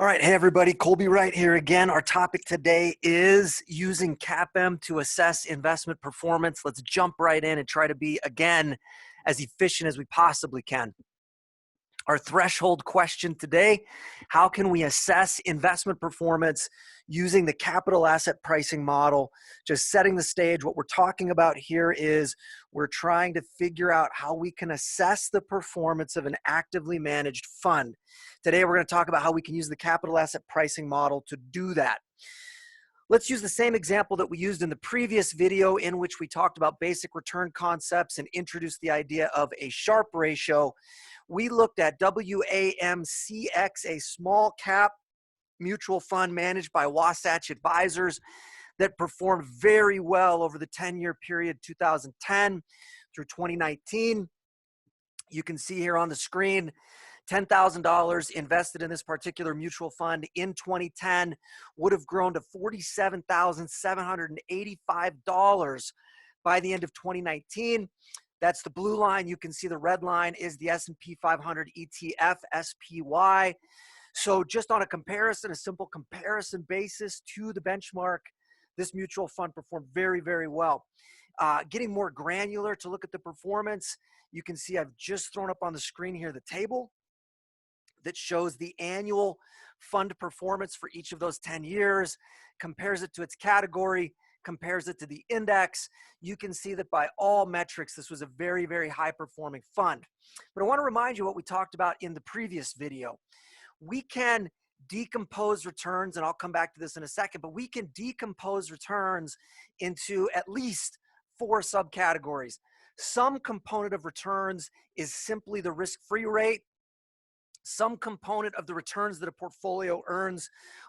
All right, hey everybody, Colby Wright here again. Our topic today is using CAPM to assess investment performance. Let's jump right in and try to be, again, as efficient as we possibly can. Our threshold question today: how can we assess investment performance using the capital asset pricing model? Just setting the stage, what we're talking about here is we're trying to figure out how we can assess the performance of an actively managed fund. Today, we're going to talk about how we can use the capital asset pricing model to do that. Let's use the same example that we used in the previous video, in which we talked about basic return concepts and introduced the idea of a Sharpe ratio. We looked at WAMCX, a small cap mutual fund managed by Wasatch Advisors that performed very well over the 10-year period 2010 through 2019. You can see here on the screen, $10,000 invested in this particular mutual fund in 2010 would have grown to $47,785 by the end of 2019. That's the blue line. You can see the red line is the S&P 500 ETF, SPY. So just on a comparison, a simple comparison basis to the benchmark, this mutual fund performed very, very well. Getting more granular to look at the performance, you can see I've just thrown up on the screen here the table that shows the annual fund performance for each of those 10 years, compares it to its category, compares it to the index. You can see that by all metrics, this was a very, very high performing fund. But I want to remind you what we talked about in the previous video. We can decompose returns, and I'll come back to this in a second, but we can decompose returns into at least 4 subcategories. Some component of returns is simply the risk-free rate. Some component of the returns that a portfolio earns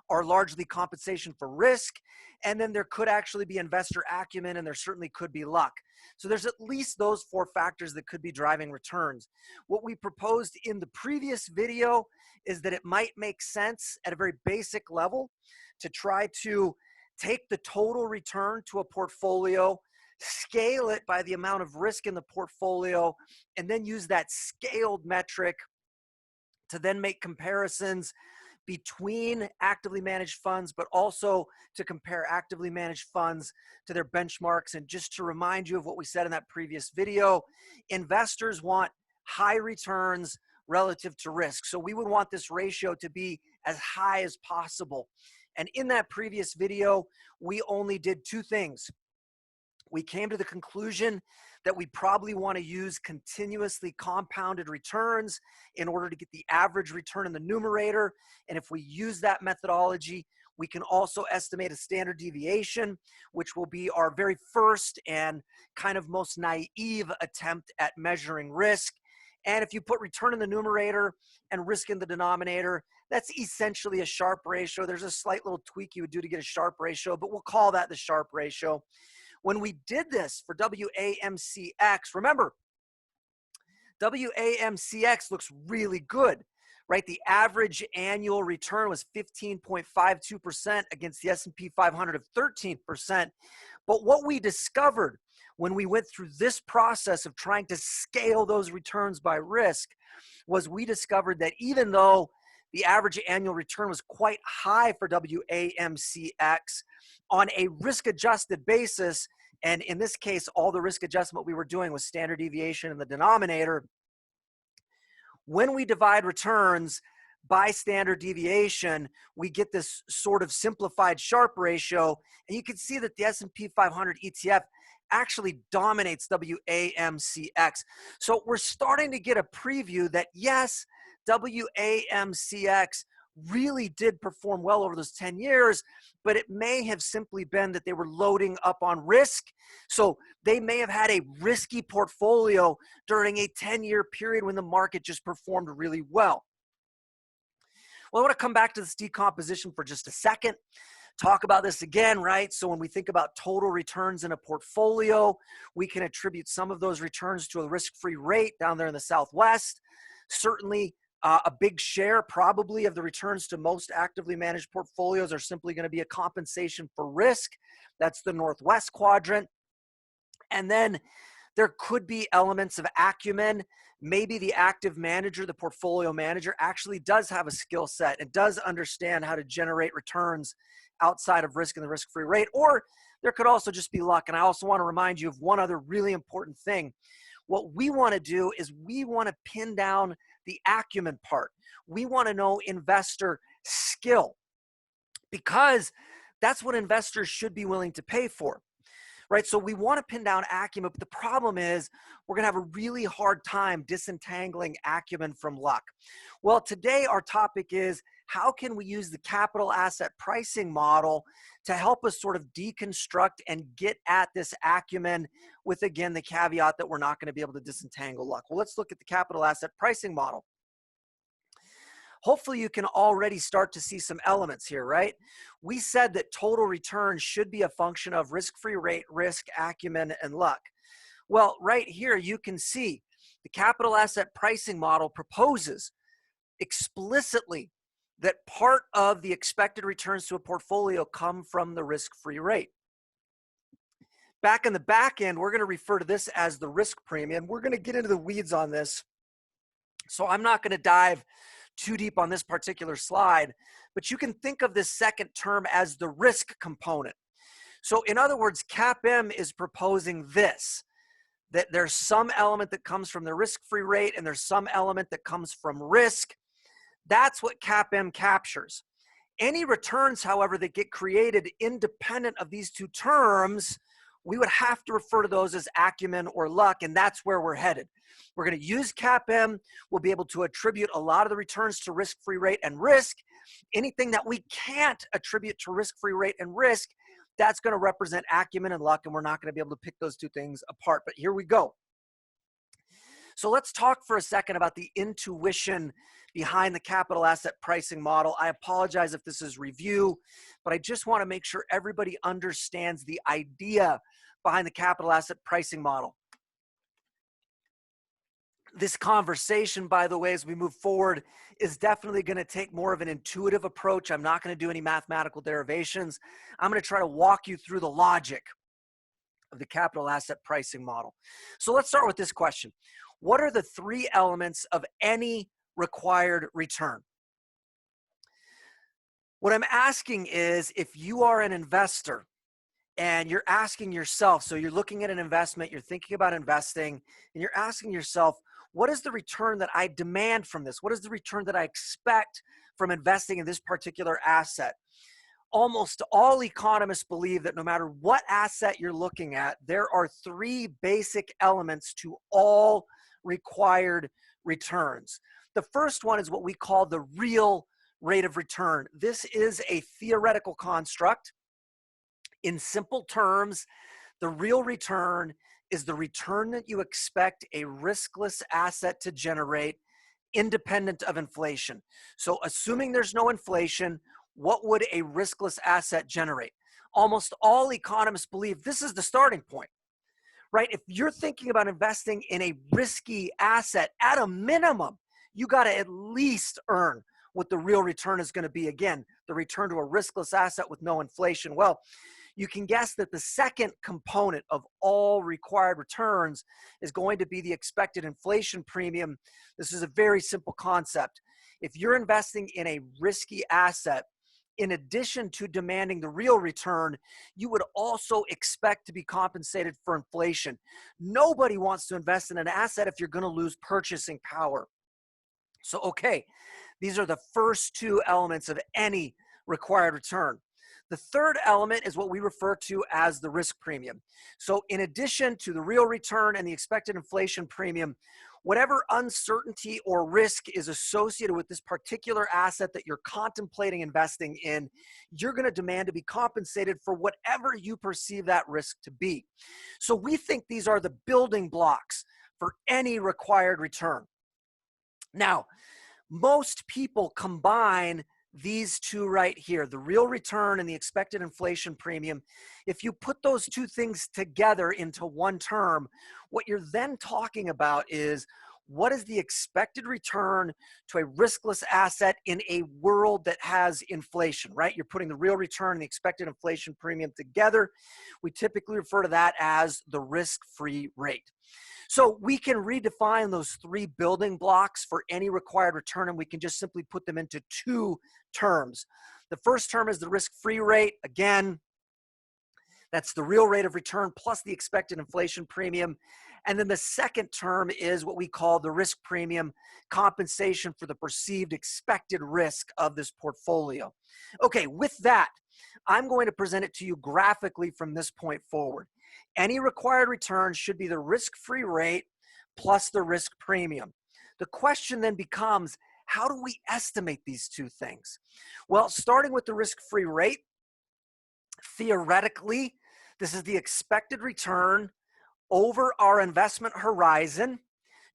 are largely compensation for risk. And then there could actually be investor acumen, and there certainly could be luck. So there's at least those 4 factors that could be driving returns. What we proposed in the previous video is that it might make sense at a very basic level to try to take the total return to a portfolio, scale it by the amount of risk in the portfolio, and then use that scaled metric to then make comparisons between actively managed funds, but also to compare actively managed funds to their benchmarks. And just to remind you of what we said in that previous video, investors want high returns relative to risk. So we would want this ratio to be as high as possible. And in that previous video, we only did 2 things. We came to the conclusion that we probably want to use continuously compounded returns in order to get the average return in the numerator. And if we use that methodology, we can also estimate a standard deviation, which will be our very first and kind of most naive attempt at measuring risk. And if you put return in the numerator and risk in the denominator, that's essentially a Sharpe ratio. There's a slight little tweak you would do to get a Sharpe ratio, but we'll call that the Sharpe ratio. When we did this for WAMCX, remember, WAMCX looks really good, right? The average annual return was 15.52% against the S&P 500 of 13%. But what we discovered when we went through this process of trying to scale those returns by risk was we discovered that even though the average annual return was quite high for WAMCX on a risk-adjusted basis, and in this case, all the risk adjustment we were doing was standard deviation in the denominator. When we divide returns by standard deviation, we get this sort of simplified Sharpe ratio, and you can see that the S&P 500 ETF actually dominates WAMCX. So we're starting to get a preview that yes, WAMCX really did perform well over those 10 years, but it may have simply been that they were loading up on risk. So they may have had a risky portfolio during a 10-year period when the market just performed really well. Well, I want to come back to this decomposition for just a second, talk about this again, right? So when we think about total returns in a portfolio, we can attribute some of those returns to a risk-free rate down there in the Southwest. Certainly, a big share probably of the returns to most actively managed portfolios are simply going to be a compensation for risk. That's the Northwest quadrant. And then There could be elements of acumen. Maybe the active manager, the portfolio manager, actually does have a skill set and does understand how to generate returns outside of risk and the risk-free rate. Or there could also just be luck. And I also want to remind you of one other really important thing. What we want to do is we want to pin down the acumen part. We want to know investor skill, because that's what investors should be willing to pay for, right? So we want to pin down acumen, but the problem is we're going to have a really hard time disentangling acumen from luck. Well, today our topic is how can we use the capital asset pricing model to help us sort of deconstruct and get at this acumen with, again, the caveat that we're not going to be able to disentangle luck. Well, let's look at the capital asset pricing model. Hopefully you can already start to see some elements here, right? We said that total return should be a function of risk-free rate, risk, acumen, and luck. Well, right here you can see the capital asset pricing model proposes explicitly that part of the expected returns to a portfolio come from the risk-free rate. Back in the back end, we're going to refer to this as the risk premium. We're going to get into the weeds on this, so I'm not going to dive too deep on this particular slide, but you can think of this second term as the risk component. So in other words, CAPM is proposing this, that there's some element that comes from the risk-free rate and there's some element that comes from risk. That's what CAPM captures. Any returns, however, that get created independent of these two terms, we would have to refer to those as acumen or luck, and that's where we're headed. We're going to use CAPM. We'll be able to attribute a lot of the returns to risk-free rate and risk. Anything that we can't attribute to risk-free rate and risk, that's going to represent acumen and luck, and we're not going to be able to pick those two things apart. But here we go. So let's talk for a second about the intuition behind the capital asset pricing model. I apologize if this is review, but I just want to make sure everybody understands the idea behind the capital asset pricing model. This conversation, by the way, as we move forward, is definitely going to take more of an intuitive approach. I'm not going to do any mathematical derivations. I'm going to try to walk you through the logic of the capital asset pricing model. So let's start with this question. What are the three elements of any required return? What I'm asking is, if you are an investor and you're asking yourself, so you're looking at an investment, you're thinking about investing, and you're asking yourself, what is the return that I demand from this? What is the return that I expect from investing in this particular asset? Almost all economists believe that no matter what asset you're looking at, there are three basic elements to all required returns. The first one is what we call the real rate of return. This is a theoretical construct. In simple terms, the real return is the return that you expect a riskless asset to generate independent of inflation. So assuming there's no inflation, what would a riskless asset generate? Almost all economists believe this is the starting point, right? If you're thinking about investing in a risky asset, at a minimum, you got to at least earn what the real return is going to be. Again, the return to a riskless asset with no inflation. Well, you can guess that the second component of all required returns is going to be the expected inflation premium. This is a very simple concept. If you're investing in a risky asset, in addition to demanding the real return, you would also expect to be compensated for inflation. Nobody wants to invest in an asset if you're going to lose purchasing power. So, okay, these are the first two elements of any required return. The third element is what we refer to as the risk premium. So in addition to the real return and the expected inflation premium, whatever uncertainty or risk is associated with this particular asset that you're contemplating investing in, you're going to demand to be compensated for whatever you perceive that risk to be. So we think these are the building blocks for any required return. Now, most people combine these two right here, the real return and the expected inflation premium. If you put those two things together into one term, what you're then talking about is what is the expected return to a riskless asset in a world that has inflation, right? You're putting the real return and the expected inflation premium together. We typically refer to that as the risk-free rate. So we can redefine those three building blocks for any required return, and we can just simply put them into two terms. The first term is the risk-free rate. Again, that's the real rate of return plus the expected inflation premium. And then the second term is what we call the risk premium, compensation for the perceived expected risk of this portfolio. Okay, with that, I'm going to present it to you graphically from this point forward. Any required return should be the risk-free rate plus the risk premium. The question then becomes, how do we estimate these two things? Well, starting with the risk-free rate, theoretically, this is the expected return over our investment horizon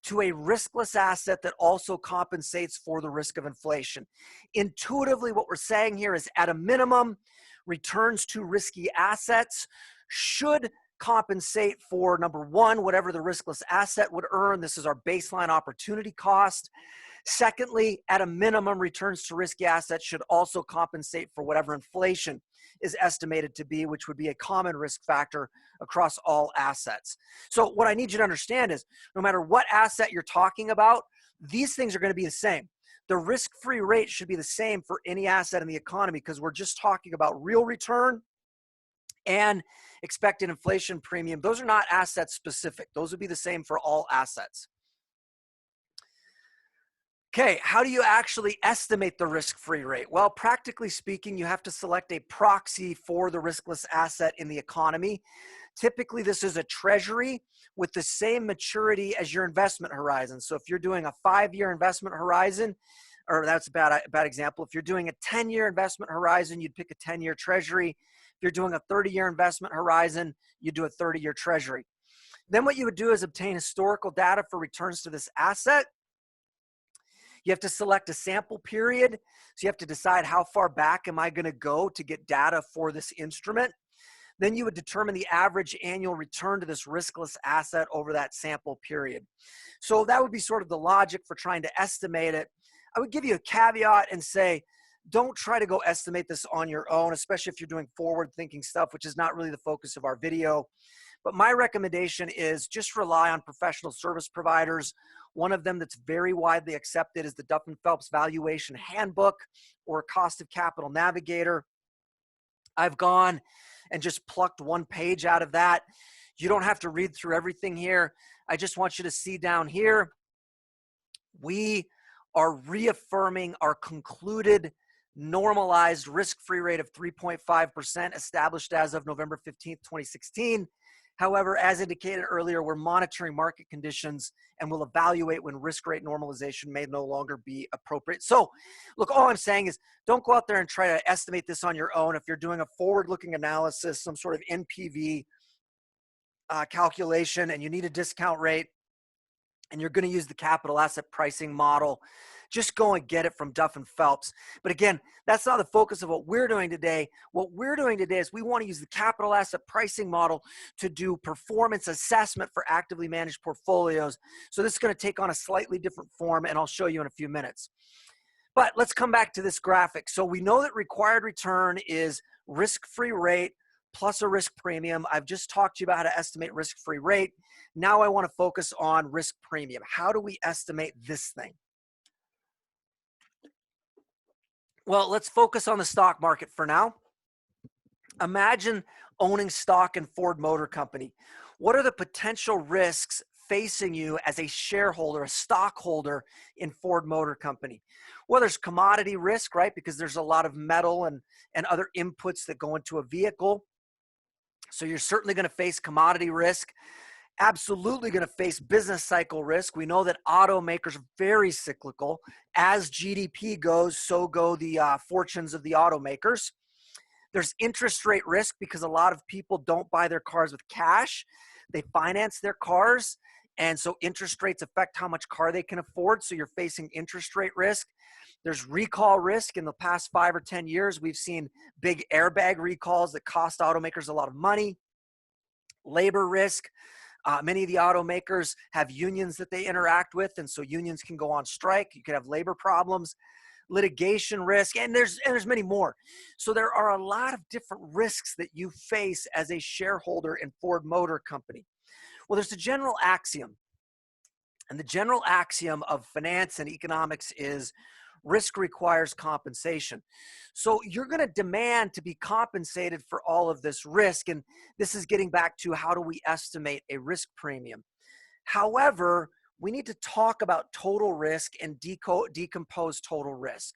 to a riskless asset that also compensates for the risk of inflation. Intuitively, what we're saying here is at a minimum, returns to risky assets should compensate for, number one, whatever the riskless asset would earn. This is our baseline opportunity cost. Secondly, at a minimum, returns to risky assets should also compensate for whatever inflation is estimated to be, which would be a common risk factor across all assets. So what I need you to understand is no matter what asset you're talking about, these things are going to be the same. The risk-free rate should be the same for any asset in the economy because we're just talking about real return and expected inflation premium. Those are not asset specific. Those would be the same for all assets. Okay, how do you actually estimate the risk-free rate? Well, practically speaking, you have to select a proxy for the riskless asset in the economy. Typically, this is a treasury with the same maturity as your investment horizon. So if you're doing a 5-year investment horizon, or that's a bad example. If you're doing a 10-year investment horizon, you'd pick a 10-year treasury. If you're doing a 30-year investment horizon, you'd do a 30-year treasury. Then what you would do is obtain historical data for returns to this asset. You have to select a sample period. So you have to decide how far back am I going to go to get data for this instrument. Then you would determine the average annual return to this riskless asset over that sample period. So that would be sort of the logic for trying to estimate it. I would give you a caveat and say, don't try to go estimate this on your own, especially if you're doing forward-thinking stuff, which is not really the focus of our video. But my recommendation is just rely on professional service providers. One of them that's very widely accepted is the Duff & Phelps Valuation Handbook or Cost of Capital Navigator. I've gone and just plucked one page out of that. You don't have to read through everything here. I just want you to see down here, we are reaffirming our concluded normalized risk-free rate of 3.5% established as of November 15th, 2016. However, as indicated earlier, we're monitoring market conditions and will evaluate when risk rate normalization may no longer be appropriate. So look, all I'm saying is don't go out there and try to estimate this on your own. If you're doing a forward-looking analysis, some sort of NPV calculation, and you need a discount rate, and you're going to use the capital asset pricing model, just go and get it from Duff & Phelps. But again, that's not the focus of what we're doing today. What we're doing today is we want to use the capital asset pricing model to do performance assessment for actively managed portfolios. So this is going to take on a slightly different form, and I'll show you in a few minutes. But let's come back to this graphic. So we know that required return is risk-free rate plus a risk premium. I've just talked to you about how to estimate risk-free rate. Now I want to focus on risk premium. How do we estimate this thing? Well, let's focus on the stock market for now. Imagine owning stock in Ford Motor Company. What are the potential risks facing you as a shareholder, a stockholder in Ford Motor Company? Well, there's commodity risk, right? Because there's a lot of metal and other inputs that go into a vehicle. So you're certainly going to face commodity risk. Absolutely going to face business cycle risk. We know that automakers are very cyclical. As GDP goes, so go the fortunes of the automakers. There's interest rate risk because a lot of people don't buy their cars with cash. They finance their cars. And so interest rates affect how much car they can afford. So you're facing interest rate risk. There's recall risk. In the past 5 or 10 years, we've seen big airbag recalls that cost automakers a lot of money. Labor risk. Many of the automakers have unions that they interact with, and so unions can go on strike. You could have labor problems, litigation risk, and there's many more. So there are a lot of different risks that you face as a shareholder in Ford Motor Company. Well, there's a general axiom, and the general axiom of finance and economics is risk requires compensation. So you're going to demand to be compensated for all of this risk, and this is getting back to how do we estimate a risk premium. However, we need to talk about total risk and decompose total risk.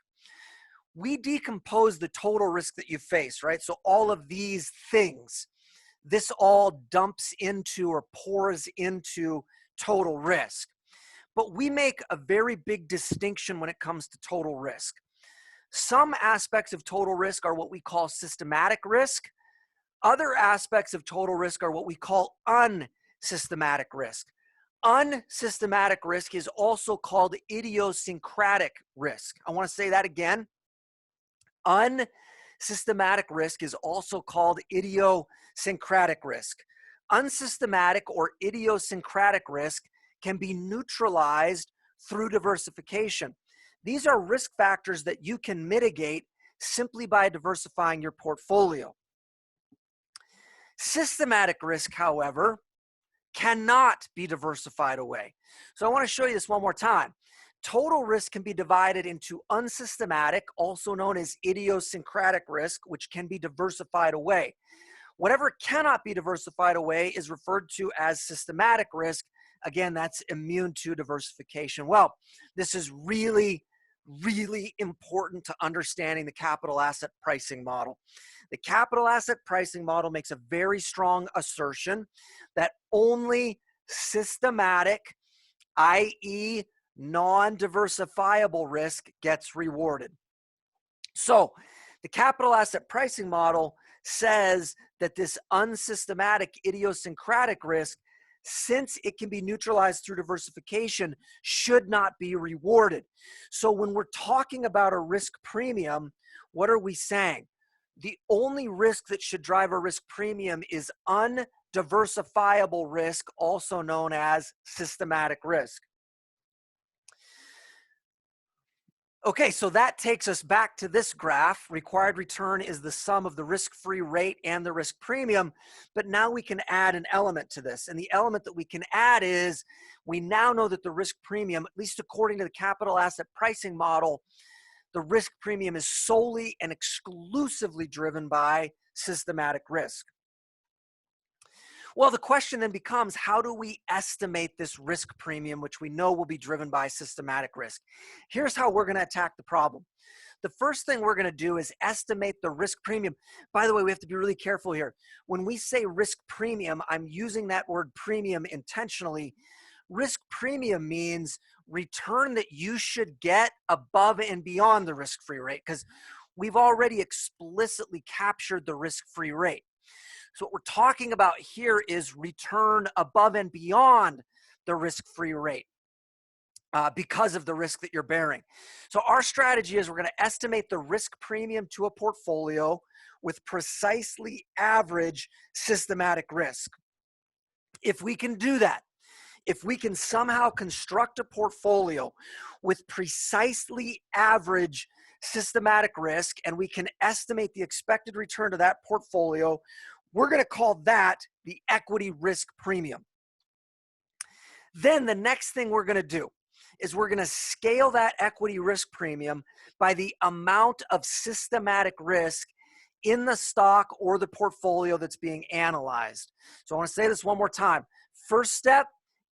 We decompose the total risk that you face, right? So all of these things, this all dumps into or pours into total risk. But we make a very big distinction when it comes to total risk. Some aspects of total risk are what we call systematic risk. Other aspects of total risk are what we call unsystematic risk. Unsystematic risk is also called idiosyncratic risk. I want to say that again. Unsystematic risk is also called idiosyncratic risk. Unsystematic or idiosyncratic risk can be neutralized through diversification. These are risk factors that you can mitigate simply by diversifying your portfolio. Systematic risk, however, cannot be diversified away. So I want to show you this one more time. Total risk can be divided into unsystematic, also known as idiosyncratic risk, which can be diversified away. Whatever cannot be diversified away is referred to as systematic risk. Again, that's immune to diversification. Well, this is really, really important to understanding the capital asset pricing model. The capital asset pricing model makes a very strong assertion that only systematic, i.e., non-diversifiable risk gets rewarded. So the capital asset pricing model says that this unsystematic idiosyncratic risk, since it can be neutralized through diversification, should not be rewarded. So when we're talking about a risk premium, what are we saying? The only risk that should drive a risk premium is undiversifiable risk, also known as systematic risk. Okay, so that takes us back to this graph. Required return is the sum of the risk-free rate and the risk premium, but now we can add an element to this. And the element that we can add is we now know that the risk premium, at least according to the capital asset pricing model, the risk premium is solely and exclusively driven by systematic risk. Well, the question then becomes, how do we estimate this risk premium, which we know will be driven by systematic risk? Here's how we're going to attack the problem. The first thing we're going to do is estimate the risk premium. By the way, we have to be really careful here. When we say risk premium, I'm using that word premium intentionally. Risk premium means return that you should get above and beyond the risk-free rate, because we've already explicitly captured the risk-free rate. So what we're talking about here is return above and beyond the risk-free rate because of the risk that you're bearing. So our strategy is we're going to estimate the risk premium to a portfolio with precisely average systematic risk. If we can do that, if we can somehow construct a portfolio with precisely average systematic risk and we can estimate the expected return to that portfolio, we're going to call that the equity risk premium. Then the next thing we're going to do is we're going to scale that equity risk premium by the amount of systematic risk in the stock or the portfolio that's being analyzed. So I want to say this one more time. First step,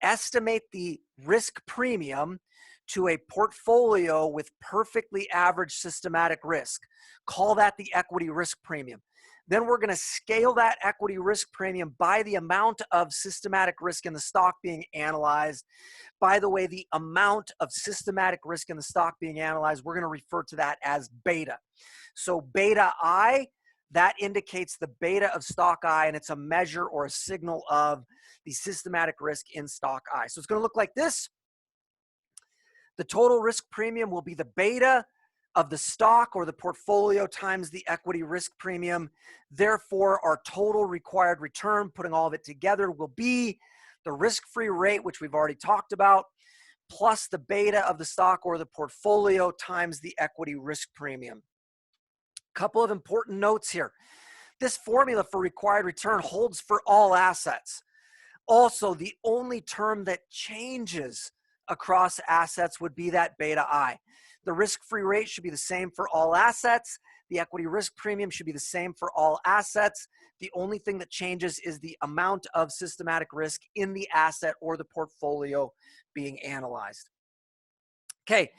estimate the risk premium to a portfolio with perfectly average systematic risk. Call that the equity risk premium. Then we're going to scale that equity risk premium by the amount of systematic risk in the stock being analyzed. By the way, the amount of systematic risk in the stock being analyzed, we're going to refer to that as beta. So beta I, that indicates the beta of stock I, and it's a measure or a signal of the systematic risk in stock I. So it's going to look like this. The total risk premium will be the beta of the stock or the portfolio times the equity risk premium. Therefore, our total required return, putting all of it together, will be the risk-free rate, which we've already talked about, plus the beta of the stock or the portfolio times the equity risk premium. Couple of important notes here. This formula for required return holds for all assets. Also, the only term that changes across assets would be that beta I. The risk-free rate should be the same for all assets. The equity risk premium should be the same for all assets. The only thing that changes is the amount of systematic risk in the asset or the portfolio being analyzed. Okay,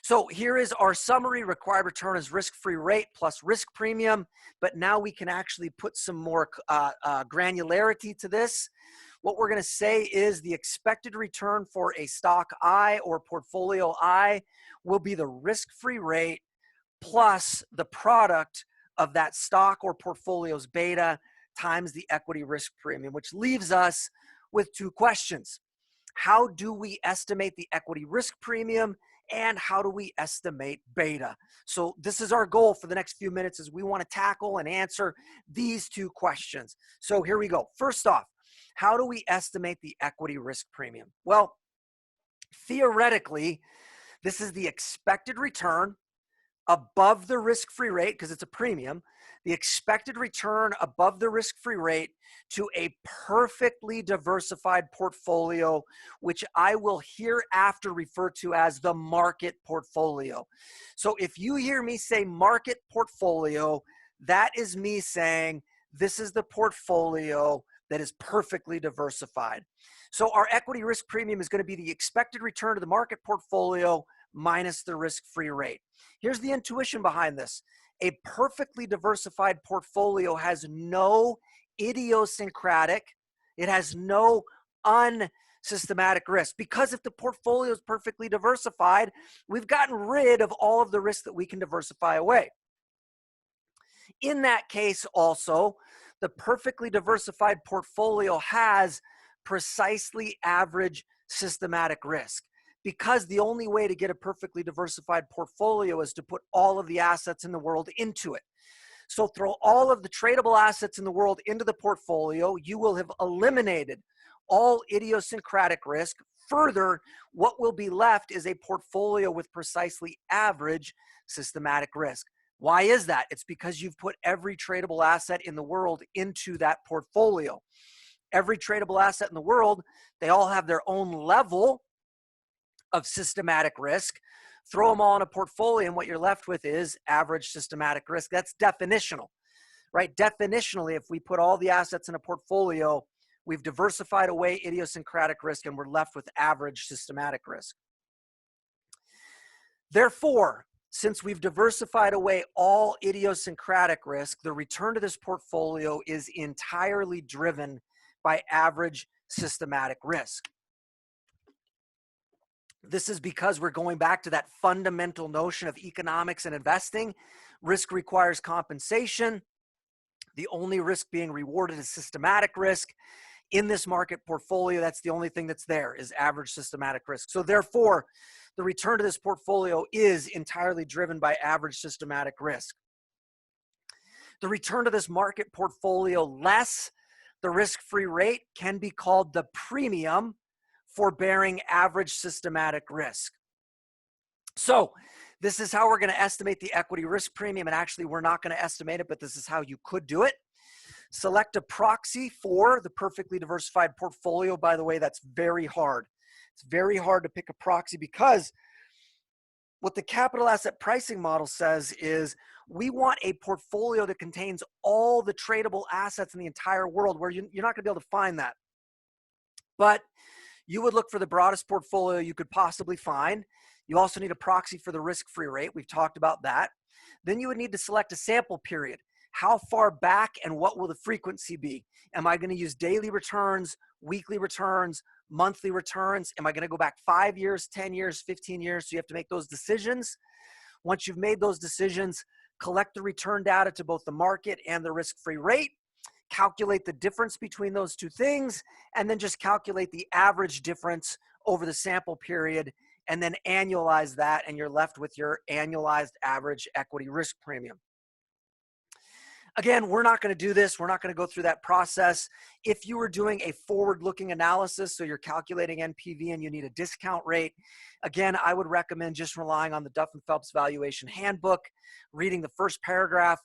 so here is our summary. Required return is risk-free rate plus risk premium, but now we can actually put some more granularity to this. What we're going to say is the expected return for a stock I or portfolio I will be the risk-free rate plus the product of that stock or portfolio's beta times the equity risk premium, which leaves us with two questions. How do we estimate the equity risk premium, and how do we estimate beta? So this is our goal for the next few minutes, is we want to tackle and answer these two questions. So here we go. First off, how do we estimate the equity risk premium? Well, theoretically, this is the expected return above the risk-free rate, because it's a premium, the expected return above the risk-free rate to a perfectly diversified portfolio, which I will hereafter refer to as the market portfolio. So if you hear me say market portfolio, that is me saying this is the portfolio that is perfectly diversified. So our equity risk premium is going to be the expected return to the market portfolio minus the risk-free rate. Here's the intuition behind this. A perfectly diversified portfolio has no idiosyncratic, it has no unsystematic risk, because if the portfolio is perfectly diversified, we've gotten rid of all of the risk that we can diversify away. In that case also, the perfectly diversified portfolio has precisely average systematic risk, because the only way to get a perfectly diversified portfolio is to put all of the assets in the world into it. So throw all of the tradable assets in the world into the portfolio, you will have eliminated all idiosyncratic risk. Further, what will be left is a portfolio with precisely average systematic risk. Why is that? It's because you've put every tradable asset in the world into that portfolio. Every tradable asset in the world, they all have their own level of systematic risk. Throw them all in a portfolio, and what you're left with is average systematic risk. That's definitional, right? Definitionally, if we put all the assets in a portfolio, we've diversified away idiosyncratic risk, and we're left with average systematic risk. Therefore, since we've diversified away all idiosyncratic risk, the return to this portfolio is entirely driven by average systematic risk. This is because we're going back to that fundamental notion of economics and investing. Risk requires compensation. The only risk being rewarded is systematic risk. In this market portfolio, that's the only thing that's there, is average systematic risk. So therefore, the return to this portfolio is entirely driven by average systematic risk. The return to this market portfolio less the risk-free rate can be called the premium for bearing average systematic risk. So this is how we're going to estimate the equity risk premium. And actually, we're not going to estimate it, but this is how you could do it. Select a proxy for the perfectly diversified portfolio. By the way, that's very hard. It's very hard to pick a proxy, because what the capital asset pricing model says is we want a portfolio that contains all the tradable assets in the entire world, where you're not going to be able to find that. But you would look for the broadest portfolio you could possibly find. You also need a proxy for the risk-free rate. We've talked about that. Then you would need to select a sample period. How far back and what will the frequency be? Am I going to use daily returns, weekly returns, monthly returns? Am I going to go back 5 years, 10 years, 15 years? So you have to make those decisions. Once you've made those decisions, collect the return data to both the market and the risk-free rate. Calculate the difference between those two things, and then just calculate the average difference over the sample period, and then annualize that, and you're left with your annualized average equity risk premium. Again, we're not going to do this. We're not going to go through that process. If you were doing a forward-looking analysis, so you're calculating NPV and you need a discount rate, again, I would recommend just relying on the Duff & Phelps Valuation Handbook, reading the first paragraph.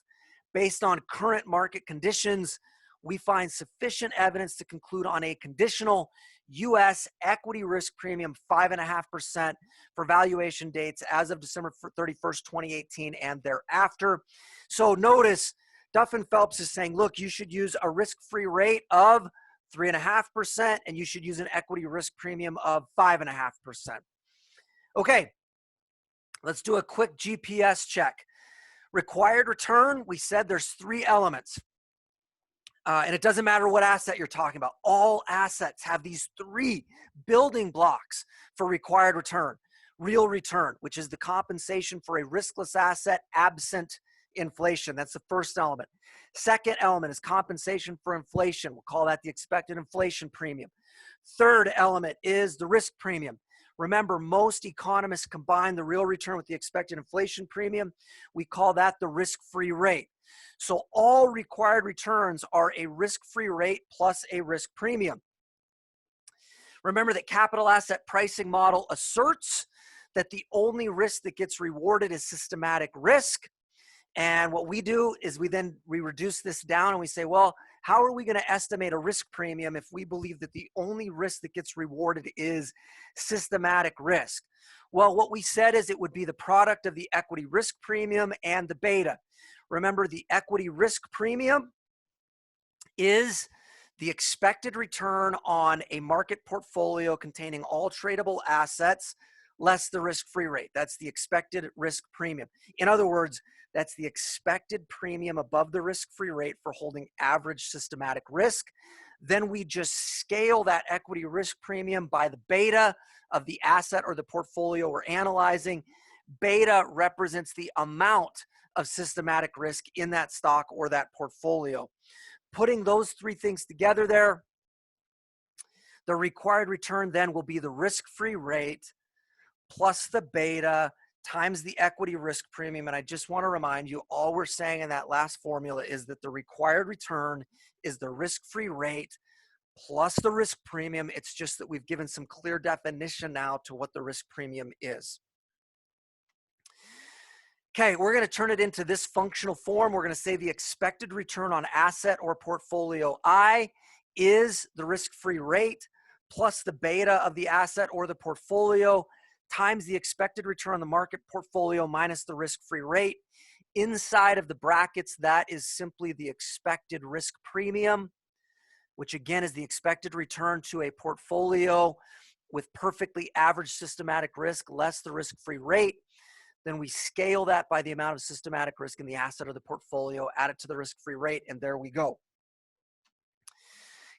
Based on current market conditions, we find sufficient evidence to conclude on a conditional U.S. equity risk premium 5.5% for valuation dates as of December 31st, 2018 and thereafter. So notice Duff & Phelps is saying, look, you should use a risk-free rate of 3.5% and you should use an equity risk premium of 5.5%. Okay, let's do a quick GPS check. Required return, we said there's 3 elements. And it doesn't matter what asset you're talking about. All assets have these 3 building blocks for required return. Real return, which is the compensation for a riskless asset absent inflation. That's the first element. Second element is compensation for inflation. We'll call that the expected inflation premium. Third element is the risk premium. Remember, most economists combine the real return with the expected inflation premium. We call that the risk-free rate. So all required returns are a risk-free rate plus a risk premium. Remember that capital asset pricing model asserts that the only risk that gets rewarded is systematic risk. And what we do is we reduce this down and we say, well, how are we going to estimate a risk premium if we believe that the only risk that gets rewarded is systematic risk? Well, what we said is it would be the product of the equity risk premium and the beta. Remember, the equity risk premium is the expected return on a market portfolio containing all tradable assets less the risk-free rate. That's the expected risk premium. In other words, that's the expected premium above the risk-free rate for holding average systematic risk. Then we just scale that equity risk premium by the beta of the asset or the portfolio we're analyzing. Beta represents the amount of systematic risk in that stock or that portfolio. Putting those 3 things together there, the required return then will be the risk-free rate plus the beta times the equity risk premium. And I just want to remind you, all we're saying in that last formula is that the required return is the risk-free rate plus the risk premium. It's just that we've given some clear definition now to what the risk premium is. Okay, we're going to turn it into this functional form. We're going to say the expected return on asset or portfolio I is the risk-free rate plus the beta of the asset or the portfolio times the expected return on the market portfolio minus the risk-free rate. Inside of the brackets, that is simply the expected risk premium, which again is the expected return to a portfolio with perfectly average systematic risk less the risk-free rate. Then we scale that by the amount of systematic risk in the asset or the portfolio, add it to the risk-free rate, and there we go.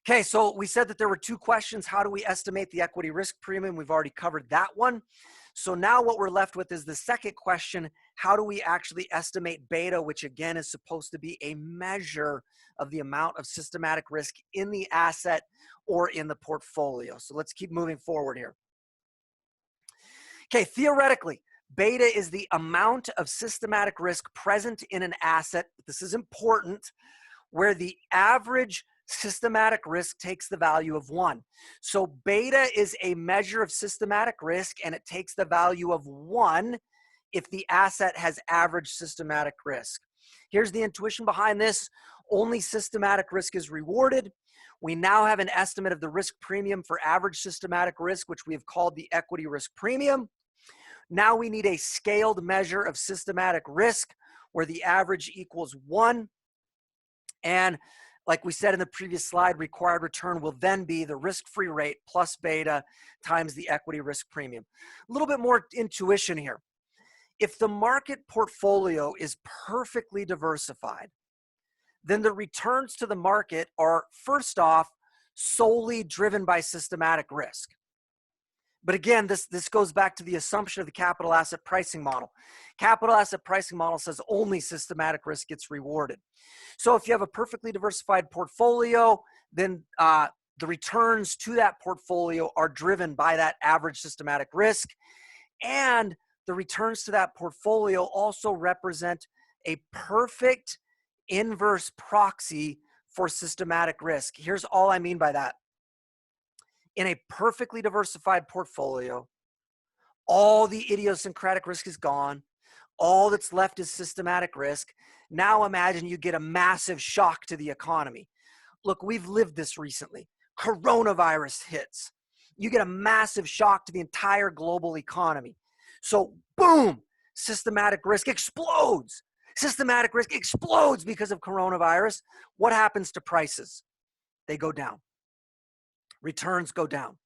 Okay, so we said that there were 2 questions. How do we estimate the equity risk premium? We've already covered that one. So now what we're left with is the second question. How do we actually estimate beta, which again is supposed to be a measure of the amount of systematic risk in the asset or in the portfolio? So let's keep moving forward here. Okay, theoretically, beta is the amount of systematic risk present in an asset. This is important, where the average systematic risk takes the value of 1. So beta is a measure of systematic risk, and it takes the value of 1 if the asset has average systematic risk. Here's the intuition behind this. Only systematic risk is rewarded. We now have an estimate of the risk premium for average systematic risk, which we have called the equity risk premium. Now we need a scaled measure of systematic risk where the average equals 1. And like we said in the previous slide, required return will then be the risk-free rate plus beta times the equity risk premium. A little bit more intuition here. If the market portfolio is perfectly diversified, then the returns to the market are, first off, solely driven by systematic risk. But again, this goes back to the assumption of the capital asset pricing model. Capital asset pricing model says only systematic risk gets rewarded. So if you have a perfectly diversified portfolio, then the returns to that portfolio are driven by that average systematic risk. And the returns to that portfolio also represent a perfect inverse proxy for systematic risk. Here's all I mean by that. In a perfectly diversified portfolio, all the idiosyncratic risk is gone. All that's left is systematic risk. Now imagine you get a massive shock to the economy. Look, we've lived this recently. Coronavirus hits. You get a massive shock to the entire global economy. So boom, systematic risk explodes. Systematic risk explodes because of coronavirus. What happens to prices? They go down. Returns go down,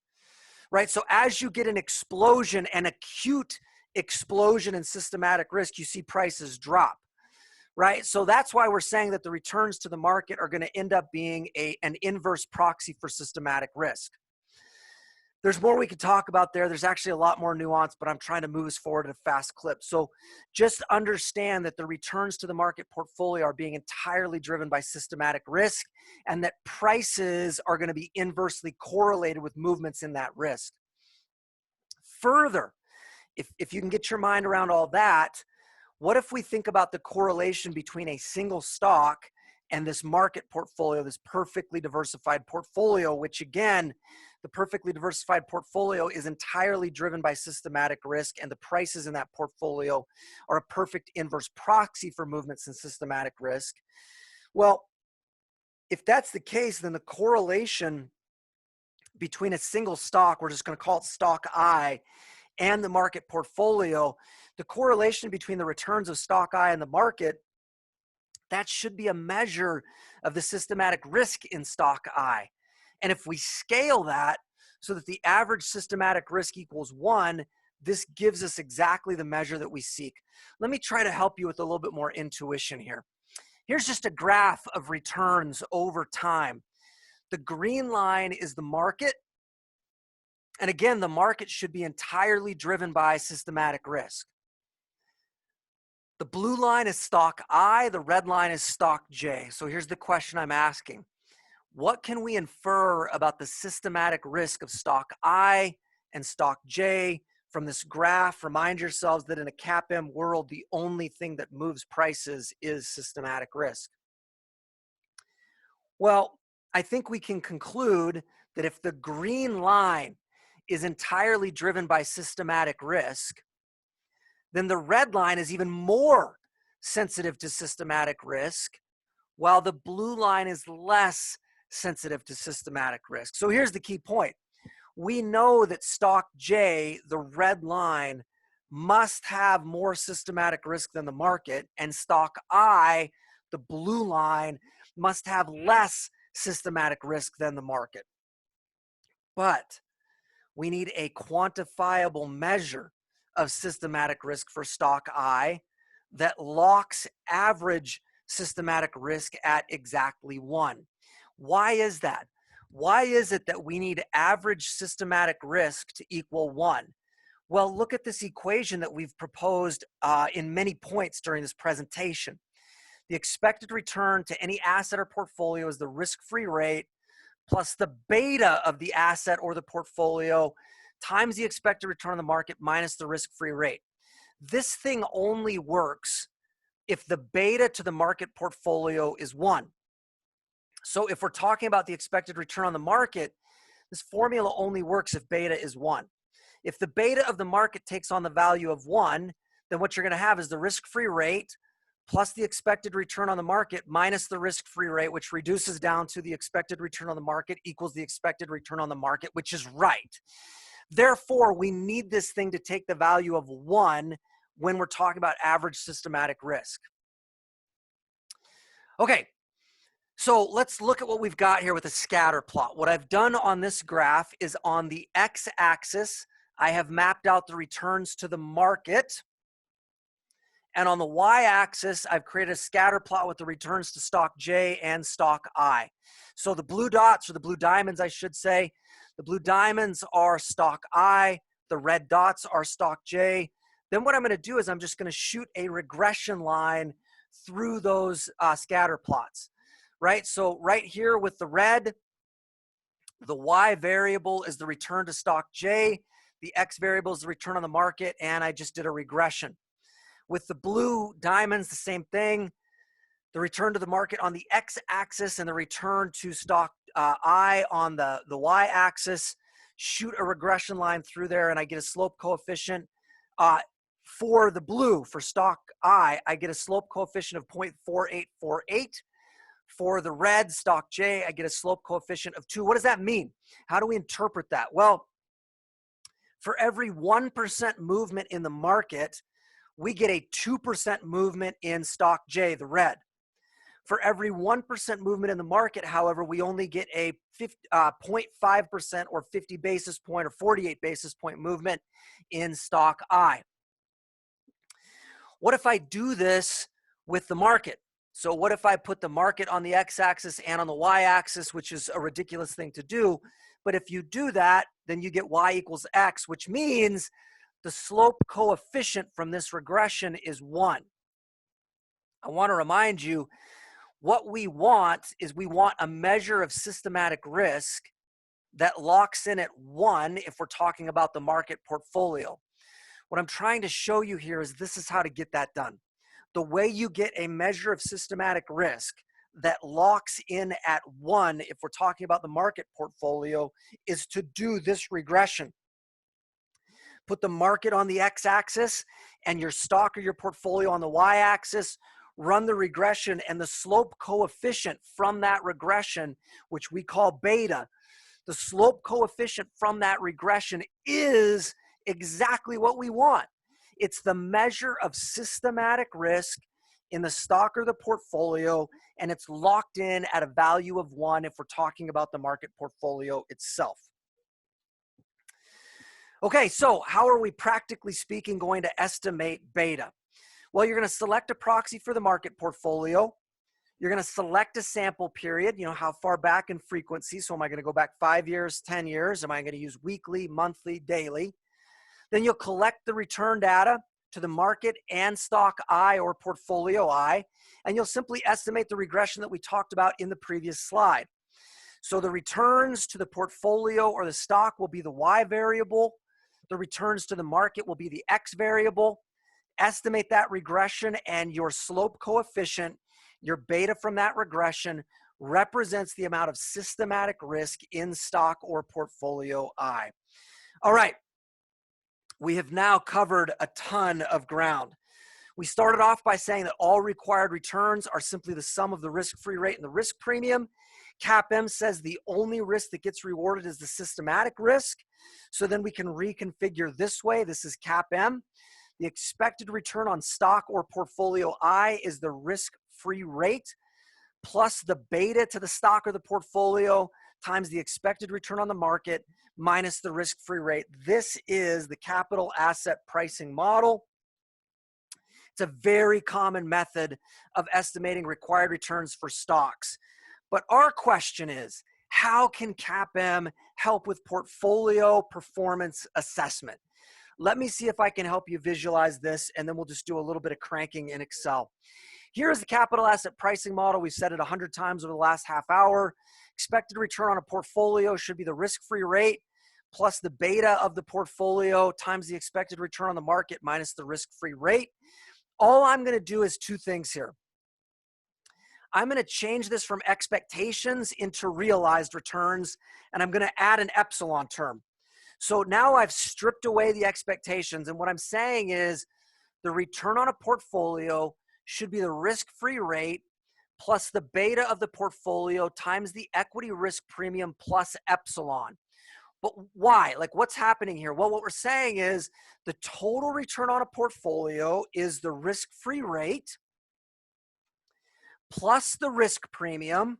right? So as you get an explosion, an acute explosion in systematic risk, you see prices drop, right? So that's why we're saying that the returns to the market are going to end up being an inverse proxy for systematic risk. There's more we could talk about there. There's actually a lot more nuance, but I'm trying to move us forward at a fast clip. So just understand that the returns to the market portfolio are being entirely driven by systematic risk, and that prices are going to be inversely correlated with movements in that risk. Further, if you can get your mind around all that, what if we think about the correlation between a single stock and this market portfolio, this perfectly diversified portfolio, which again, the perfectly diversified portfolio is entirely driven by systematic risk, and the prices in that portfolio are a perfect inverse proxy for movements in systematic risk. Well, if that's the case, then the correlation between a single stock, we're just going to call it stock I, and the market portfolio, the correlation between the returns of stock I and the market, that should be a measure of the systematic risk in stock I. And if we scale that so that the average systematic risk equals 1, this gives us exactly the measure that we seek. Let me try to help you with a little bit more intuition here. Here's just a graph of returns over time. The green line is the market. And again, the market should be entirely driven by systematic risk. The blue line is stock I, the red line is stock J. So here's the question I'm asking. What can we infer about the systematic risk of stock I and stock J from this graph? Remind yourselves that in a CAPM world, the only thing that moves prices is systematic risk. Well, I think we can conclude that if the green line is entirely driven by systematic risk, then the red line is even more sensitive to systematic risk, while the blue line is less sensitive to systematic risk. So here's the key point. We know that stock J, the red line, must have more systematic risk than the market, and stock I, the blue line, must have less systematic risk than the market. But we need a quantifiable measure of systematic risk for stock I that locks average systematic risk at exactly 1. Why is that? Why is it that we need average systematic risk to equal 1? Well, look at this equation that we've proposed in many points during this presentation. The expected return to any asset or portfolio is the risk-free rate plus the beta of the asset or the portfolio times the expected return on the market minus the risk-free rate. This thing only works if the beta to the market portfolio is 1. So if we're talking about the expected return on the market, this formula only works if beta is 1. If the beta of the market takes on the value of 1, then what you're going to have is the risk-free rate plus the expected return on the market minus the risk-free rate, which reduces down to the expected return on the market equals the expected return on the market, which is right. Therefore, we need this thing to take the value of 1 when we're talking about average systematic risk. Okay, so let's look at what we've got here with a scatter plot. What I've done on this graph is on the x-axis, I have mapped out the returns to the market. And on the y-axis, I've created a scatter plot with the returns to stock J and stock I. So the blue dots, or the blue diamonds, I should say, the blue diamonds are stock I, the red dots are stock J. Then what I'm going to do is I'm just going to shoot a regression line through those scatter plots, right? So right here with the red, the Y variable is the return to stock J, the X variable is the return on the market, and I just did a regression. With the blue diamonds, the same thing. the return to the market on the x-axis and the return to stock I on the y-axis, shoot a regression line through there, and I get a slope coefficient. For the blue, for stock I get a slope coefficient of 0.4848. For the red, stock J, I get a slope coefficient of 2. What does that mean? How do we interpret that? Well, for every 1% movement in the market, we get a 2% movement in stock J, the red. For every 1% movement in the market, however, we only get a 0.5% or 50 basis point or 48 basis point movement in stock I. What if I do this with the market? So what if I put the market on the x-axis and on the y-axis, which is a ridiculous thing to do. But if you do that, then you get y equals x, which means the slope coefficient from this regression is 1. I want to remind you, what we want is we want a measure of systematic risk that locks in at 1 if we're talking about the market portfolio. What I'm trying to show you here is this is how to get that done. The way you get a measure of systematic risk that locks in at 1 if we're talking about the market portfolio is to do this regression. Put the market on the x-axis and your stock or your portfolio on the y-axis. Run the regression, and the slope coefficient from that regression, which we call beta, the slope coefficient from that regression is exactly what we want. It's the measure of systematic risk in the stock or the portfolio, and it's locked in at a value of 1 if we're talking about the market portfolio itself. Okay, so how are we practically speaking going to estimate beta? Well, you're going to select a proxy for the market portfolio. You're going to select a sample period, how far back in frequency. So am I going to go back 5 years, 10 years? Am I going to use weekly, monthly, daily? Then you'll collect the return data to the market and stock I or portfolio I, and you'll simply estimate the regression that we talked about in the previous slide. So the returns to the portfolio or the stock will be the Y variable. The returns to the market will be the X variable. Estimate that regression, and your slope coefficient, your beta from that regression, represents the amount of systematic risk in stock or portfolio I. All right, we have now covered a ton of ground. We started off by saying that all required returns are simply the sum of the risk-free rate and the risk premium. CAPM says the only risk that gets rewarded is the systematic risk. So then we can reconfigure this way. This is CAPM. The expected return on stock or portfolio I is the risk-free rate plus the beta to the stock or the portfolio times the expected return on the market minus the risk-free rate. This is the capital asset pricing model. It's a very common method of estimating required returns for stocks. But our question is, how can CAPM help with portfolio performance assessment? Let me see if I can help you visualize this, and then we'll just do a little bit of cranking in Excel. Here's the capital asset pricing model. We've said it 100 times over the last half hour. Expected return on a portfolio should be the risk-free rate plus the beta of the portfolio times the expected return on the market minus the risk-free rate. All I'm going to do is two things here. I'm going to change this from expectations into realized returns, and I'm going to add an epsilon term. So now I've stripped away the expectations, and what I'm saying is the return on a portfolio should be the risk-free rate plus the beta of the portfolio times the equity risk premium plus epsilon. But why? Like, what's happening here? Well, what we're saying is the total return on a portfolio is the risk-free rate plus the risk premium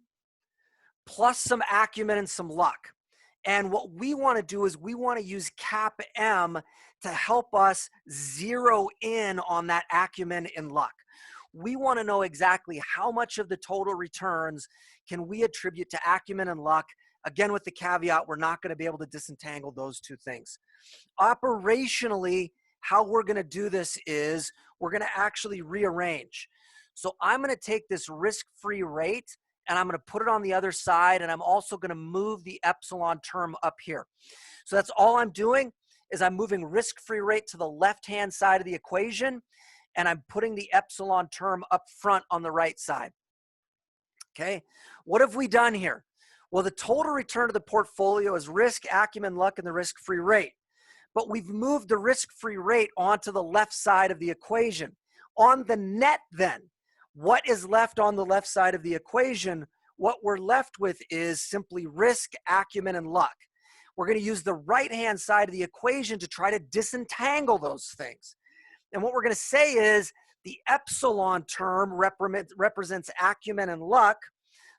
plus some acumen and some luck. And what we want to do is we want to use CAPM to help us zero in on that acumen and luck. We want to know exactly how much of the total returns can we attribute to acumen and luck. Again, with the caveat, we're not going to be able to disentangle those two things. Operationally, how we're going to do this is we're going to actually rearrange. So I'm going to take this risk-free rate and I'm going to put it on the other side, and I'm also going to move the epsilon term up here. So that's all I'm doing is I'm moving risk-free rate to the left-hand side of the equation, and I'm putting the epsilon term up front on the right side. Okay, what have we done here? Well, the total return to the portfolio is risk, acumen, luck, and the risk-free rate. But we've moved the risk-free rate onto the left side of the equation. On the net then, what is left on the left side of the equation? What we're left with is simply risk, acumen, and luck. We're going to use the right-hand side of the equation to try to disentangle those things. And what we're going to say is the epsilon term represents acumen and luck.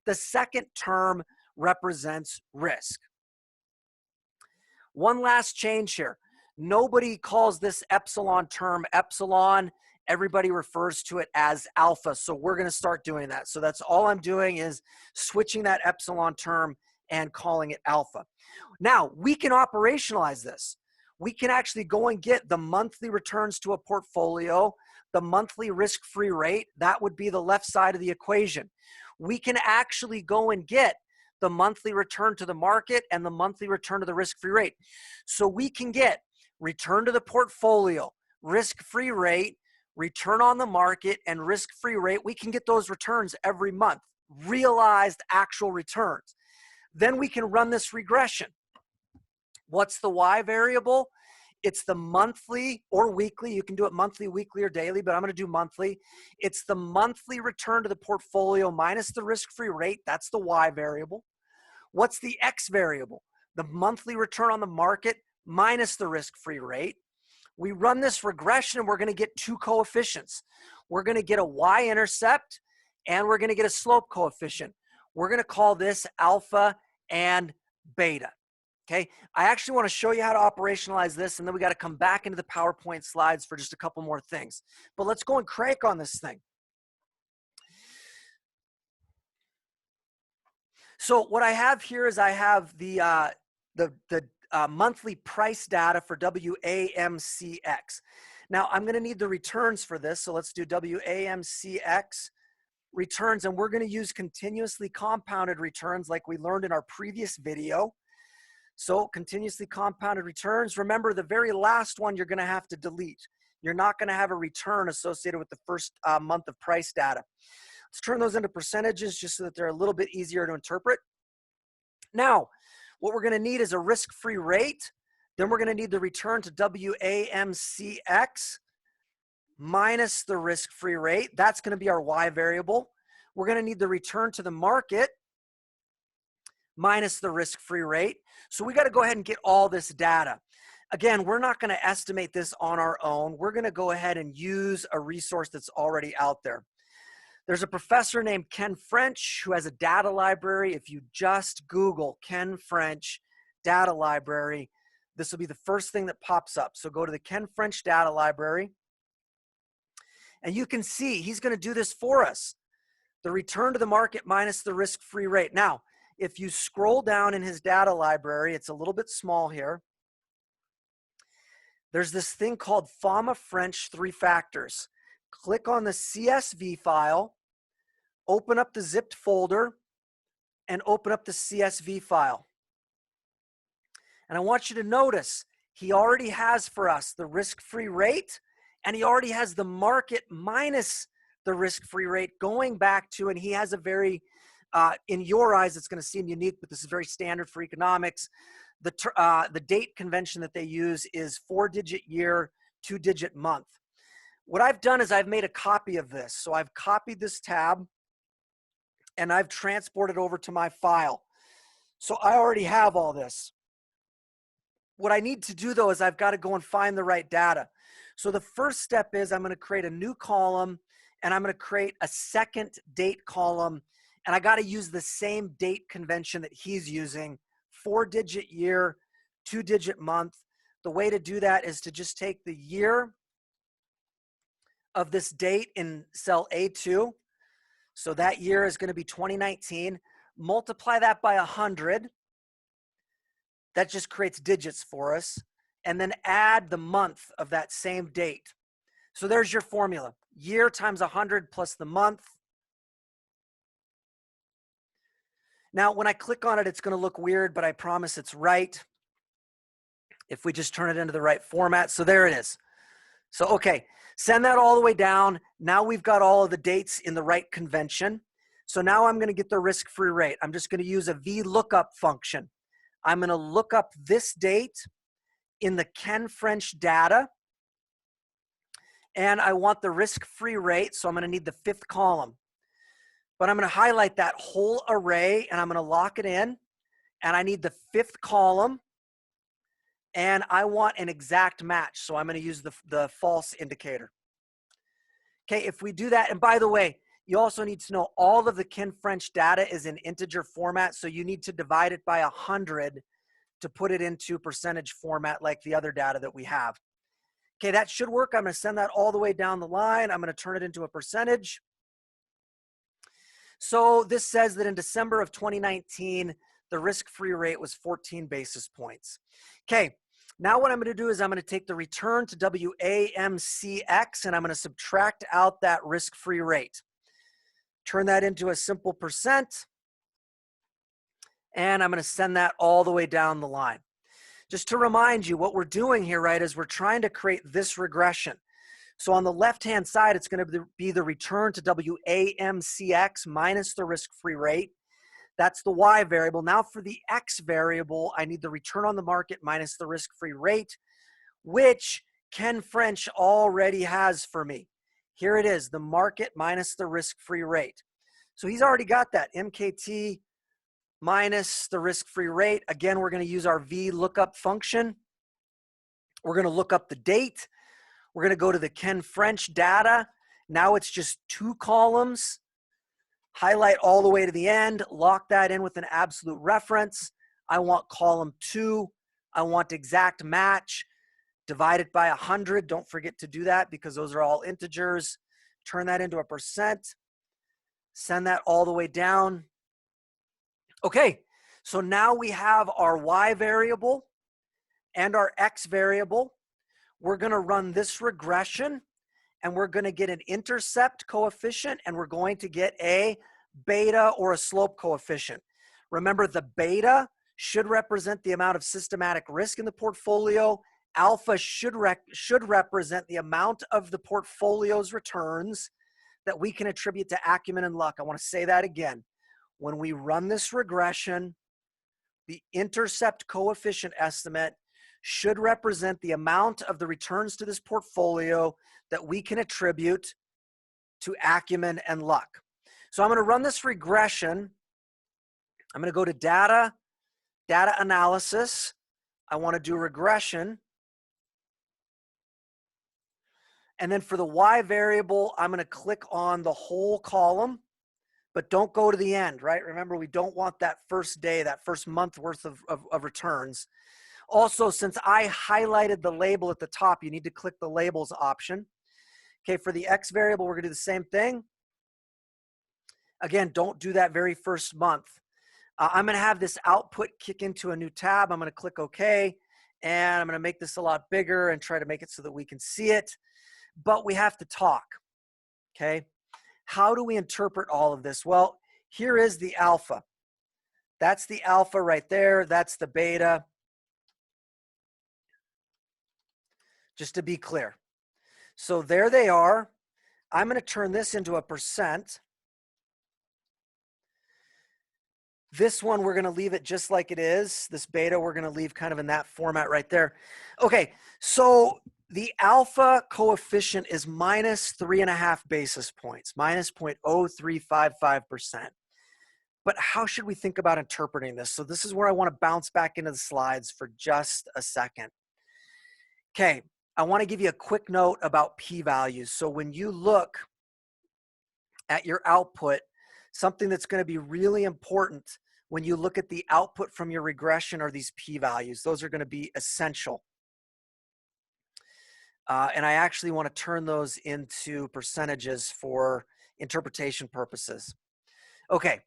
The second term represents risk. One last change here. Nobody calls this epsilon term epsilon. Everybody refers to it as alpha. So we're going to start doing that. So that's all I'm doing is switching that epsilon term and calling it alpha. Now, we can operationalize this. We can actually go and get the monthly returns to a portfolio, the monthly risk-free rate. That would be the left side of the equation. We can actually go and get the monthly return to the market and the monthly return to the risk-free rate. So we can get return to the portfolio, risk-free rate, return on the market, and risk-free rate. We can get those returns every month, realized actual returns. Then we can run this regression. What's the Y variable? It's the monthly or weekly. You can do it monthly, weekly, or daily, but I'm going to do monthly. It's the monthly return to the portfolio minus the risk-free rate. That's the Y variable. What's the X variable? The monthly return on the market minus the risk-free rate. We run this regression and we're going to get two coefficients. We're going to get a y-intercept and we're going to get a slope coefficient. We're going to call this alpha and beta. Okay, I actually want to show you how to operationalize this, and then we got to come back into the PowerPoint slides for just a couple more things. But let's go and crank on this thing. So what I have here is I have the monthly price data for WAMCX. Now I'm going to need the returns for this, so let's do WAMCX returns, and we're going to use continuously compounded returns like we learned in our previous video. So continuously compounded returns, remember the very last one you're going to have to delete. You're not going to have a return associated with the first month of price data. Let's turn those into percentages just so that they're a little bit easier to interpret. Now, what we're going to need is a risk-free rate. Then we're going to need the return to WAMCX minus the risk-free rate. That's going to be our Y variable. We're going to need the return to the market minus the risk-free rate. So we got to go ahead and get all this data. Again, we're not going to estimate this on our own. We're going to go ahead and use a resource that's already out there. There's a professor named Ken French who has a data library. If you just Google Ken French data library, this will be the first thing that pops up. So go to the Ken French data library, and you can see he's going to do this for us. The return to the market minus the risk-free rate. Now, if you scroll down in his data library, it's a little bit small here. There's this thing called FAMA French 3 factors. Click on the CSV file, open up the zipped folder, and open up the CSV file. And I want you to notice he already has for us the risk-free rate, and he already has the market minus the risk-free rate going back to, and he has a very, in your eyes, it's going to seem unique, but this is very standard for economics. The date convention that they use is 4-digit year, 2-digit month. What I've done is I've made a copy of this. So I've copied this tab and I've transported over to my file. So I already have all this. What I need to do though is I've got to go and find the right data. So the first step is I'm going to create a new column and I'm going to create a second date column. And I got to use the same date convention that he's using, 4-digit year, 2-digit month. The way to do that is to just take the year of this date in cell A2. So that year is going to be 2019. Multiply that by 100. That just creates digits for us. And then add the month of that same date. So there's your formula. Year times 100 plus the month. Now, when I click on it, it's going to look weird, but I promise it's right if we just turn it into the right format. So there it is. So, okay, send that all the way down. Now we've got all of the dates in the right convention. So now I'm going to get the risk-free rate. I'm just going to use a VLOOKUP function. I'm going to look up this date in the Ken French data, and I want the risk-free rate, so I'm going to need the fifth column. But I'm going to highlight that whole array, and I'm going to lock it in, and I need the fifth column, and I want an exact match, so I'm going to use the false indicator. Okay, if we do that, and by the way, you also need to know all of the Ken French data is in integer format, so you need to divide it by 100 to put it into percentage format like the other data that we have. Okay, that should work. I'm going to send that all the way down the line. I'm going to turn it into a percentage. So this says that in December of 2019, the risk-free rate was 14 basis points. Okay, now what I'm going to do is I'm going to take the return to WAMCX and I'm going to subtract out that risk-free rate. Turn that into a simple percent. And I'm going to send that all the way down the line. Just to remind you, what we're doing here, right, is we're trying to create this regression. So on the left-hand side, it's going to be the return to WAMCX minus the risk-free rate. That's the Y variable. Now for the X variable, I need the return on the market minus the risk-free rate, which Ken French already has for me. Here it is, the market minus the risk-free rate. So he's already got that, MKT minus the risk-free rate. Again, we're going to use our VLOOKUP function. We're going to look up the date. We're going to go to the Ken French data. Now it's just 2 columns. Highlight all the way to the end. Lock that in with an absolute reference. I want column 2. I want exact match. Divide it by 100. Don't forget to do that because those are all integers. Turn that into a percent. Send that all the way down. Okay, so now we have our Y variable and our X variable. We're going to run this regression and we're going to get an intercept coefficient and we're going to get a beta or a slope coefficient. Remember, the beta should represent the amount of systematic risk in the portfolio. Alpha should represent the amount of the portfolio's returns that we can attribute to acumen and luck. I want to say that again. When we run this regression, the intercept coefficient estimate should represent the amount of the returns to this portfolio that we can attribute to acumen and luck. So I'm going to run this regression. I'm going to go to data, data analysis. I want to do regression. And then for the Y variable, I'm going to click on the whole column. But don't go to the end, right? Remember, we don't want that first day, that first month worth of returns. Also, since I highlighted the label at the top, you need to click the labels option. Okay, for the X variable, we're gonna do the same thing. Again, don't do that very first month. I'm gonna have this output kick into a new tab. I'm gonna click OK, and I'm gonna make this a lot bigger and try to make it so that we can see it. But we have to talk, okay? How do we interpret all of this? Well, here is the alpha. That's the alpha right there. That's the beta. Just to be clear. So there they are. I'm going to turn this into a percent. This one, we're going to leave it just like it is. This beta, we're going to leave kind of in that format right there. Okay, so the alpha coefficient is minus 3.5 basis points, minus 0.0355%. But how should we think about interpreting this? So this is where I want to bounce back into the slides for just a second. Okay, I want to give you a quick note about p-values. So when you look at your output, something that's going to be really important when you look at the output from your regression are these p-values. Those are going to be essential. And I actually want to turn those into percentages for interpretation purposes. Okay.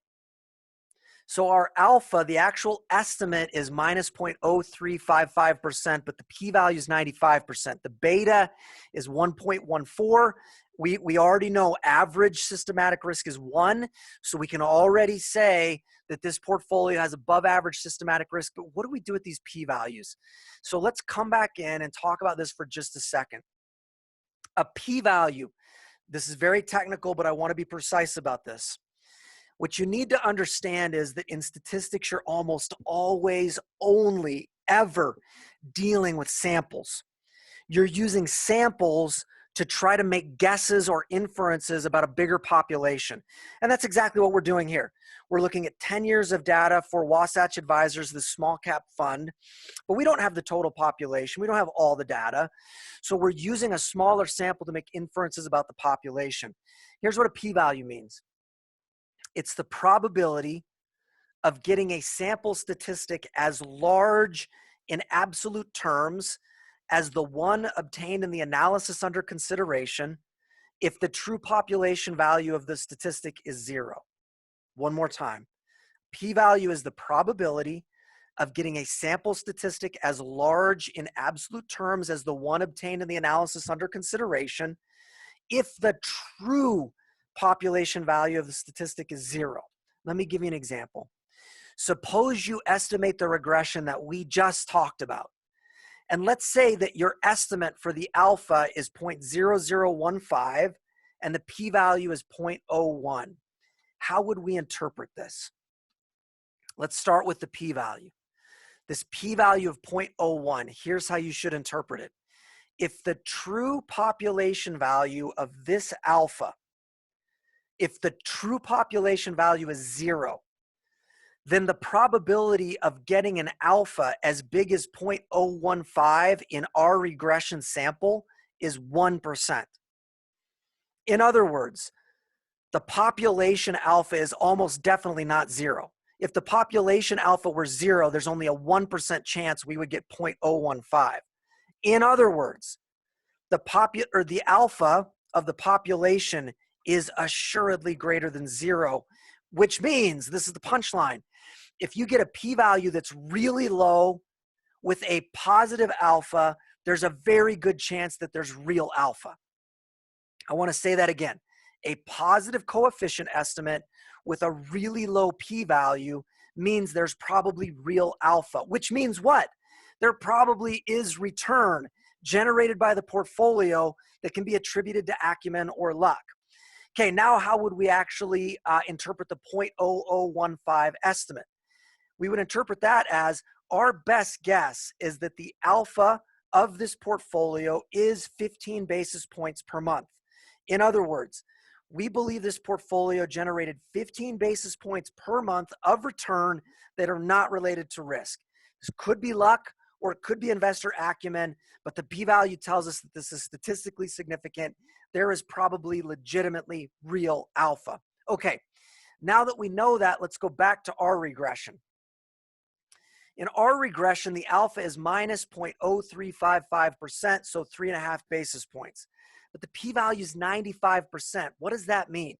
So our alpha, the actual estimate is minus 0.0355%, but the p-value is 95%. The beta is 1.14. We already know average systematic risk is 1, so we can already say that this portfolio has above average systematic risk. But what do we do with these p-values? So let's come back in and talk about this for just a second. A p-value, this is very technical, but I want to be precise about this. What you need to understand is that in statistics, you're almost always only ever dealing with samples. You're using samples to try to make guesses or inferences about a bigger population. And that's exactly what we're doing here. We're looking at 10 years of data for Wasatch Advisors, the small cap fund, but we don't have the total population. We don't have all the data. So we're using a smaller sample to make inferences about the population. Here's what a p-value means. It's the probability of getting a sample statistic as large in absolute terms as the one obtained in the analysis under consideration if the true population value of the statistic is 0. One more time. P-value is the probability of getting a sample statistic as large in absolute terms as the one obtained in the analysis under consideration if the true population value of the statistic is 0. Let me give you an example. Suppose you estimate the regression that we just talked about. And let's say that your estimate for the alpha is 0.0015 and the p-value is 0.01. How would we interpret this? Let's start with the p-value. This p-value of 0.01, here's how you should interpret it. If the true population value of this alpha, if the true population value is 0, then the probability of getting an alpha as big as 0.015 in our regression sample is 1%. In other words, the population alpha is almost definitely not 0. If the population alpha were 0, there's only a 1% chance we would get 0.015. In other words, the alpha of the population is assuredly greater than 0, which means, this is the punchline, if you get a p-value that's really low with a positive alpha, there's a very good chance that there's real alpha. I want to say that again. A positive coefficient estimate with a really low p-value means there's probably real alpha, which means what? There probably is return generated by the portfolio that can be attributed to acumen or luck. Okay, now how would we actually interpret the 0.0015 estimate? We would interpret that as our best guess is that the alpha of this portfolio is 15 basis points per month. In other words, we believe this portfolio generated 15 basis points per month of return that are not related to risk. This could be luck or it could be investor acumen, but the p-value tells us that this is statistically significant. There is probably legitimately real alpha. Okay, now that we know that, let's go back to our regression. In our regression, the alpha is minus 0.0355%, so 3.5 basis points. But the p-value is 95%. What does that mean?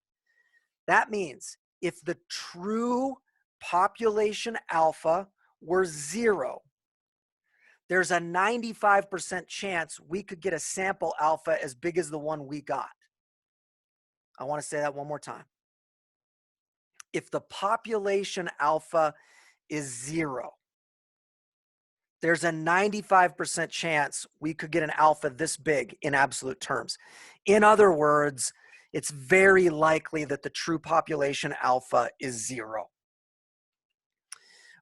That means if the true population alpha were 0, there's a 95% chance we could get a sample alpha as big as the one we got. I want to say that one more time. If the population alpha is 0, there's a 95% chance we could get an alpha this big in absolute terms. In other words, it's very likely that the true population alpha is 0.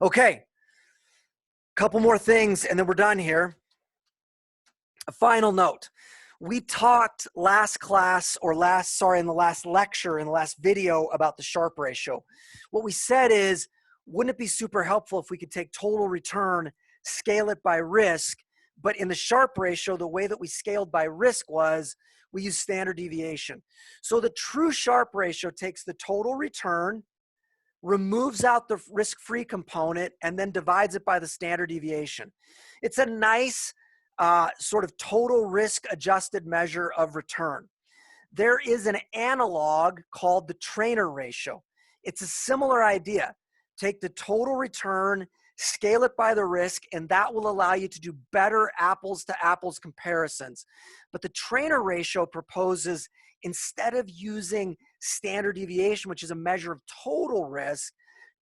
Okay, couple more things and then we're done here. A final note. We talked last class or in the last lecture, in the last video about the Sharpe ratio. What we said is, wouldn't it be super helpful if we could take total return, scale it by risk, but in the Sharpe ratio, the way that we scaled by risk was we used standard deviation. So the true Sharpe ratio takes the total return, removes out the risk-free component, and then divides it by the standard deviation. It's a nice sort of total risk-adjusted measure of return. There is an analog called the Treynor ratio. It's a similar idea. Take the total return, scale it by the risk, and that will allow you to do better apples-to-apples comparisons. But the Treynor ratio proposes, instead of using standard deviation, which is a measure of total risk,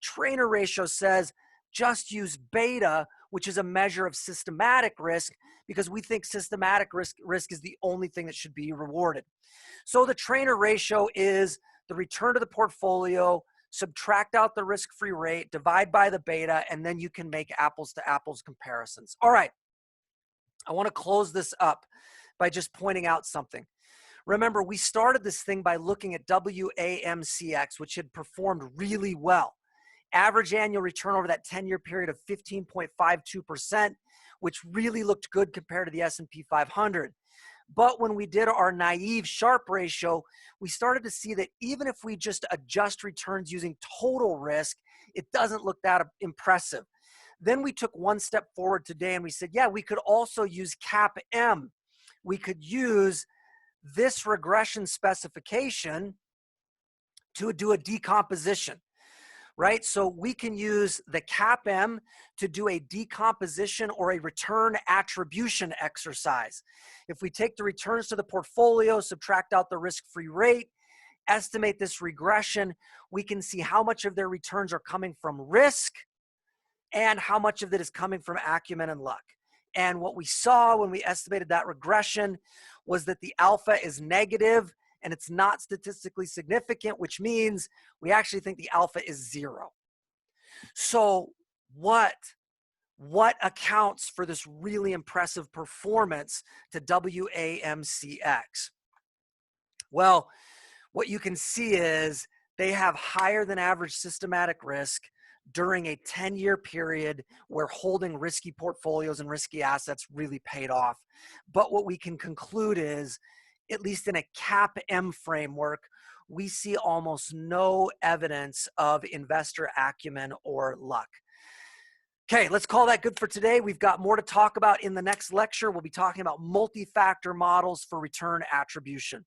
Treynor ratio says just use beta, which is a measure of systematic risk, because we think systematic risk is the only thing that should be rewarded. So the Treynor ratio is the return to the portfolio subtract out the risk-free rate, divide by the beta, and then you can make apples to apples comparisons. All right, I want to close this up by just pointing out something. Remember, we started this thing by looking at WAMCX, which had performed really well. Average annual return over that 10-year period of 15.52%, which really looked good compared to the S&P 500. But when we did our naive Sharpe ratio, we started to see that even if we just adjust returns using total risk, it doesn't look that impressive. Then we took one step forward today and we said, yeah, we could also use CAPM. We could use this regression specification to do a decomposition, right? So we can use the CAPM to do a decomposition or a return attribution exercise. If we take the returns to the portfolio, subtract out the risk-free rate, estimate this regression, we can see how much of their returns are coming from risk and how much of it is coming from acumen and luck. And what we saw when we estimated that regression was that the alpha is negative and it's not statistically significant, which means we actually think the alpha is 0. So what accounts for this really impressive performance to WAMCX? Well, what you can see is they have higher than average systematic risk during a 10-year period where holding risky portfolios and risky assets really paid off. But what we can conclude is, at least in a CAPM framework, we see almost no evidence of investor acumen or luck. Okay, let's call that good for today. We've got more to talk about in the next lecture. We'll be talking about multi-factor models for return attribution.